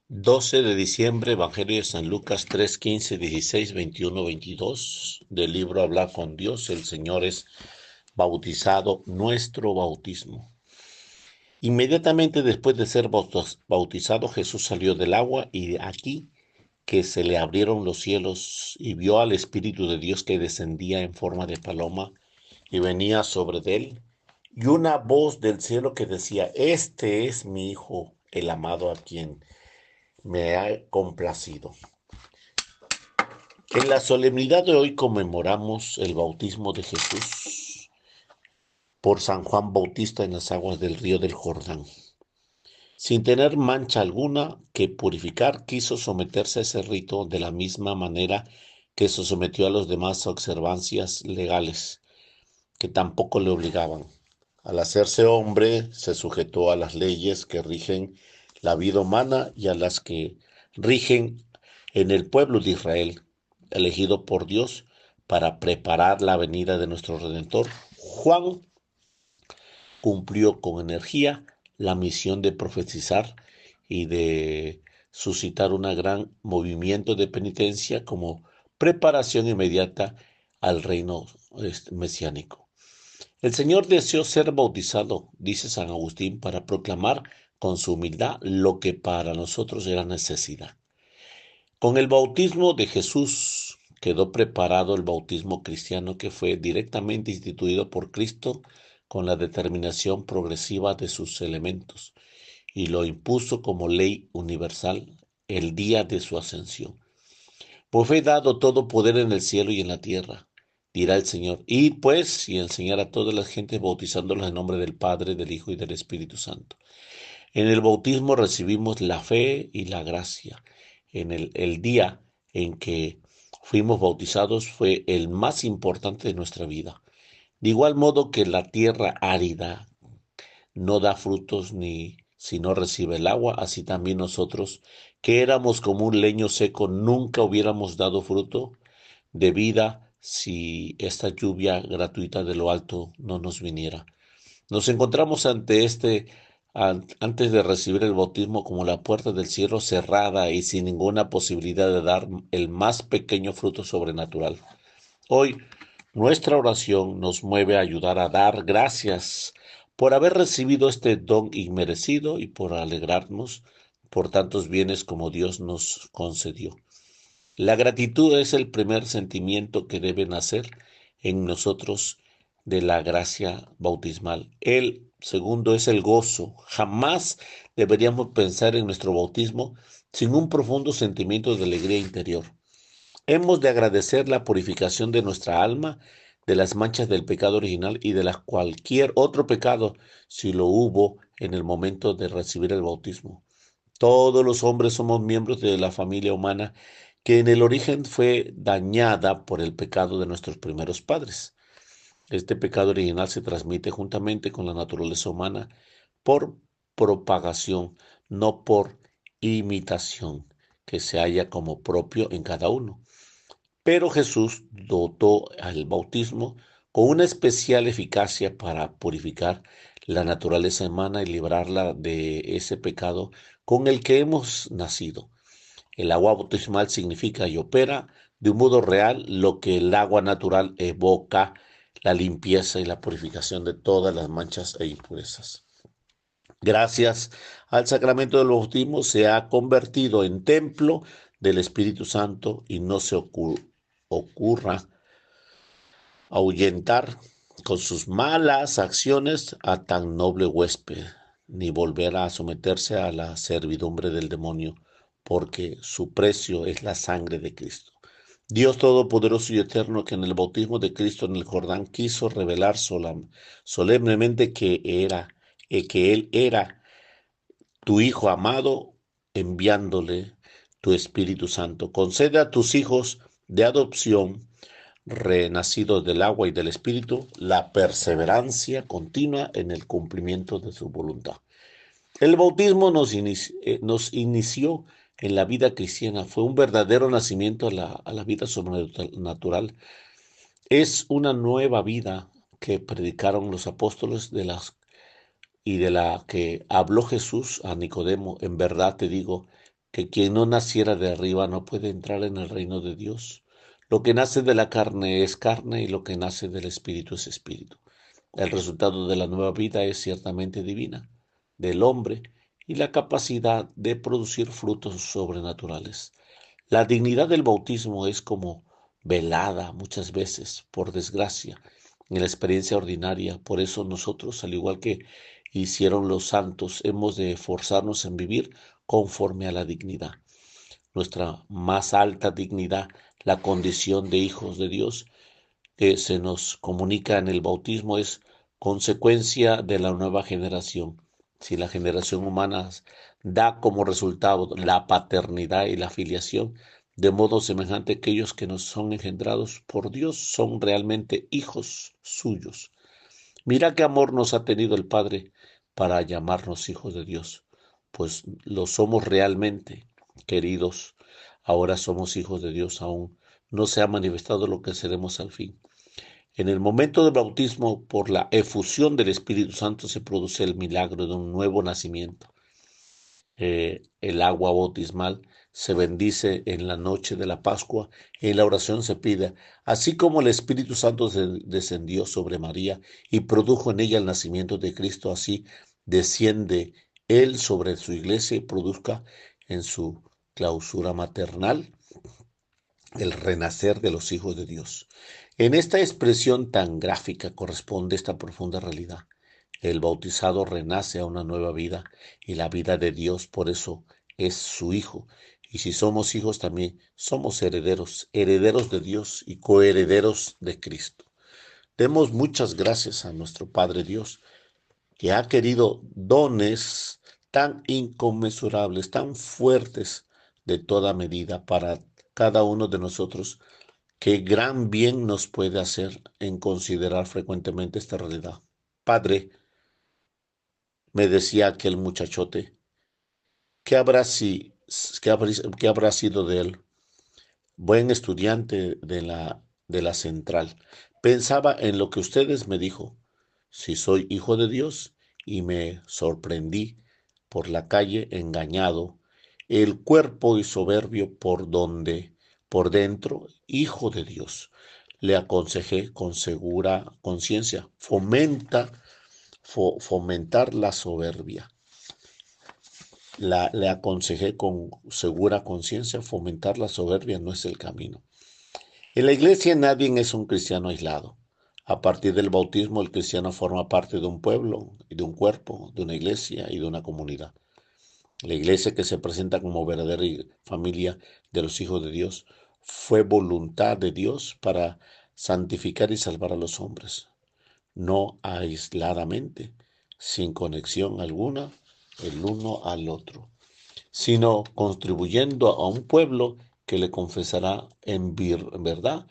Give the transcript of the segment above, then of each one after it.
12 de diciembre, Evangelio de San Lucas 3, 15, 16, 21, 22, del libro Hablar con Dios. El Señor es bautizado, nuestro bautismo. Inmediatamente después de ser bautizado, Jesús salió del agua y de aquí que se le abrieron los cielos y vio al Espíritu de Dios que descendía en forma de paloma y venía sobre él. Y una voz del cielo que decía, este es mi Hijo, el amado a quien me ha complacido. En la solemnidad de hoy conmemoramos el bautismo de Jesús por San Juan Bautista en las aguas del río del Jordán. Sin tener mancha alguna que purificar, quiso someterse a ese rito de la misma manera que se sometió a las demás observancias legales, que tampoco le obligaban. Al hacerse hombre, se sujetó a las leyes que rigen la vida humana y a las que rigen en el pueblo de Israel, elegido por Dios para preparar la venida de nuestro Redentor. Juan cumplió con energía la misión de profetizar y de suscitar un gran movimiento de penitencia como preparación inmediata al reino mesiánico. El Señor deseó ser bautizado, dice San Agustín, para proclamar con su humildad lo que para nosotros era necesidad. Con el bautismo de Jesús quedó preparado el bautismo cristiano que fue directamente instituido por Cristo con la determinación progresiva de sus elementos y lo impuso como ley universal el día de su ascensión. Pues fue dado todo poder en el cielo y en la tierra, dirá el Señor. Id pues y enseñar a todas las gentes bautizándolos en nombre del Padre, del Hijo y del Espíritu Santo. En el bautismo recibimos la fe y la gracia. El día en que fuimos bautizados fue el más importante de nuestra vida. De igual modo que la tierra árida no da frutos ni si no recibe el agua, así también nosotros, que éramos como un leño seco, nunca hubiéramos dado fruto de vida si esta lluvia gratuita de lo alto no nos viniera. Nos encontramos ante antes de recibir el bautismo, como la puerta del cielo cerrada y sin ninguna posibilidad de dar el más pequeño fruto sobrenatural. Hoy, nuestra oración nos mueve a ayudar a dar gracias por haber recibido este don inmerecido y por alegrarnos por tantos bienes como Dios nos concedió. La gratitud es el primer sentimiento que debe nacer en nosotros de la gracia bautismal. El segundo es el gozo. Jamás deberíamos pensar en nuestro bautismo sin un profundo sentimiento de alegría interior. Hemos de agradecer la purificación de nuestra alma de las manchas del pecado original y de cualquier otro pecado, si lo hubo en el momento de recibir el bautismo. Todos los hombres somos miembros de la familia humana que en el origen fue dañada por el pecado de nuestros primeros padres. Este pecado original se transmite juntamente con la naturaleza humana por propagación, no por imitación, que se halla como propio en cada uno. Pero Jesús dotó al bautismo con una especial eficacia para purificar la naturaleza humana y librarla de ese pecado con el que hemos nacido. El agua bautismal significa y opera de un modo real lo que el agua natural evoca, la limpieza y la purificación de todas las manchas e impurezas. Gracias al sacramento del bautismo se ha convertido en templo del Espíritu Santo y no se ocurra ahuyentar con sus malas acciones a tan noble huésped, ni volver a someterse a la servidumbre del demonio, porque su precio es la sangre de Cristo. Dios Todopoderoso y Eterno, que en el bautismo de Cristo en el Jordán quiso revelar solemnemente que Él era tu Hijo amado, enviándole tu Espíritu Santo. Concede a tus hijos de adopción renacidos del agua y del Espíritu, la perseverancia continua en el cumplimiento de su voluntad. El bautismo nos inició en la vida cristiana, fue un verdadero nacimiento a la vida sobrenatural. Es una nueva vida que predicaron los apóstoles y de la que habló Jesús a Nicodemo. En verdad te digo que quien no naciera de arriba no puede entrar en el reino de Dios. Lo que nace de la carne es carne y lo que nace del espíritu es espíritu. El resultado de la nueva vida es ciertamente divina, del hombre y la capacidad de producir frutos sobrenaturales. La dignidad del bautismo es como velada muchas veces, por desgracia, en la experiencia ordinaria. Por eso nosotros, al igual que hicieron los santos, hemos de esforzarnos en vivir conforme a la dignidad. Nuestra más alta dignidad, la condición de hijos de Dios, que se nos comunica en el bautismo, es consecuencia de la nueva generación. Si la generación humana da como resultado la paternidad y la filiación, de modo semejante aquellos que nos son engendrados por Dios son realmente hijos suyos. Mira qué amor nos ha tenido el Padre para llamarnos hijos de Dios, pues lo somos realmente, queridos. Ahora somos hijos de Dios, aún no se ha manifestado lo que seremos al fin. En el momento del bautismo, por la efusión del Espíritu Santo, se produce el milagro de un nuevo nacimiento. El agua bautismal se bendice en la noche de la Pascua, en la oración se pide, así como el Espíritu Santo descendió sobre María y produjo en ella el nacimiento de Cristo, así desciende Él sobre su iglesia y produzca en su clausura maternal el renacer de los hijos de Dios. En esta expresión tan gráfica corresponde esta profunda realidad. El bautizado renace a una nueva vida y la vida de Dios por eso es su hijo. Y si somos hijos también somos herederos, herederos de Dios y coherederos de Cristo. Demos muchas gracias a nuestro Padre Dios, que ha querido dones tan inconmensurables, tan fuertes de toda medida para cada uno de nosotros. Qué gran bien nos puede hacer en considerar frecuentemente esta realidad. Padre, me decía aquel muchachote, ¿qué habrá, si, qué habrá sido de él? Buen estudiante de la central. Pensaba en lo que ustedes me dijo, si soy hijo de Dios, y me sorprendí por la calle engañado, el cuerpo y soberbio por dentro, hijo de Dios. Le aconsejé con segura conciencia, fomentar la soberbia. Le aconsejé con segura conciencia, fomentar la soberbia no es el camino. En la iglesia nadie es un cristiano aislado. A partir del bautismo, el cristiano forma parte de un pueblo, y de un cuerpo, de una iglesia y de una comunidad. La iglesia, que se presenta como verdadera familia de los hijos de Dios, fue voluntad de Dios para santificar y salvar a los hombres, no aisladamente, sin conexión alguna el uno al otro, sino contribuyendo a un pueblo que le confesará en verdad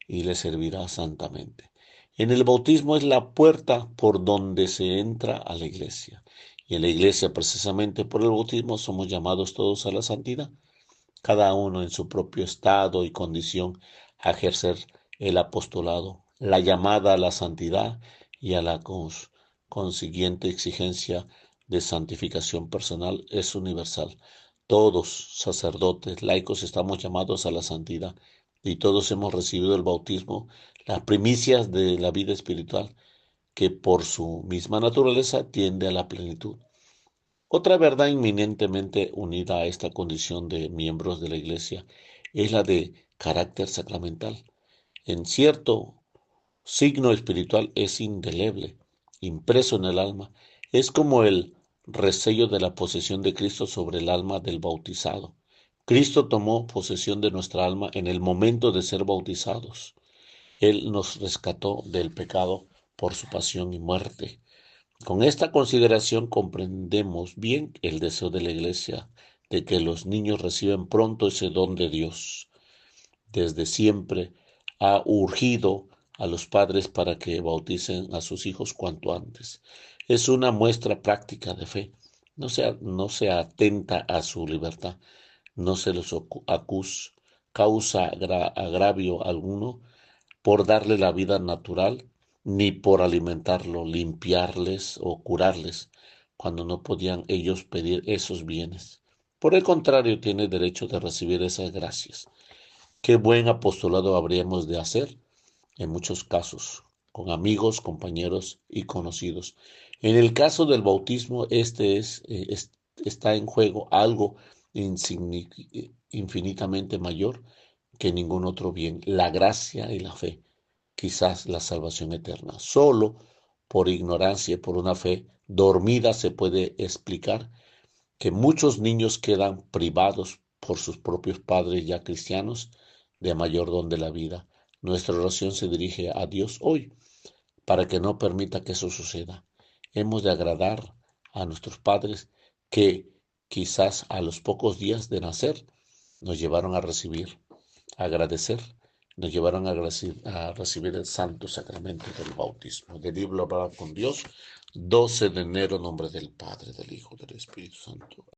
y le servirá santamente. En el bautismo es la puerta por donde se entra a la iglesia. Y en la iglesia, precisamente por el bautismo, somos llamados todos a la santidad, cada uno en su propio estado y condición, a ejercer el apostolado, la llamada a la santidad y a la consiguiente exigencia de santificación personal es universal. Todos, sacerdotes, laicos, estamos llamados a la santidad y todos hemos recibido el bautismo, las primicias de la vida espiritual, que por su misma naturaleza tiende a la plenitud. Otra verdad inminentemente unida a esta condición de miembros de la Iglesia es la de carácter sacramental. En cierto signo espiritual es indeleble, impreso en el alma. Es como el resello de la posesión de Cristo sobre el alma del bautizado. Cristo tomó posesión de nuestra alma en el momento de ser bautizados. Él nos rescató del pecado por su pasión y muerte. Con esta consideración comprendemos bien el deseo de la Iglesia de que los niños reciban pronto ese don de Dios. Desde siempre ha urgido a los padres para que bauticen a sus hijos cuanto antes. Es una muestra práctica de fe. No se atenta a su libertad, no se los causa agravio alguno por darle la vida natural, ni por alimentarlo, limpiarles o curarles, cuando no podían ellos pedir esos bienes. Por el contrario, tiene derecho de recibir esas gracias. Qué buen apostolado habríamos de hacer en muchos casos, con amigos, compañeros y conocidos. En el caso del bautismo, está en juego algo infinitamente mayor que ningún otro bien, la gracia y la fe, quizás la salvación eterna. Solo por ignorancia y por una fe dormida se puede explicar que muchos niños quedan privados por sus propios padres ya cristianos de mayor don de la vida. Nuestra oración se dirige a Dios hoy para que no permita que eso suceda. Hemos de agradar a nuestros padres que quizás a los pocos días de nacer nos llevaron a recibir, a agradecer, nos llevaron a recibir el santo sacramento del bautismo. Del libro Hablar con Dios, 12 de enero, en nombre del Padre, del Hijo, del Espíritu Santo.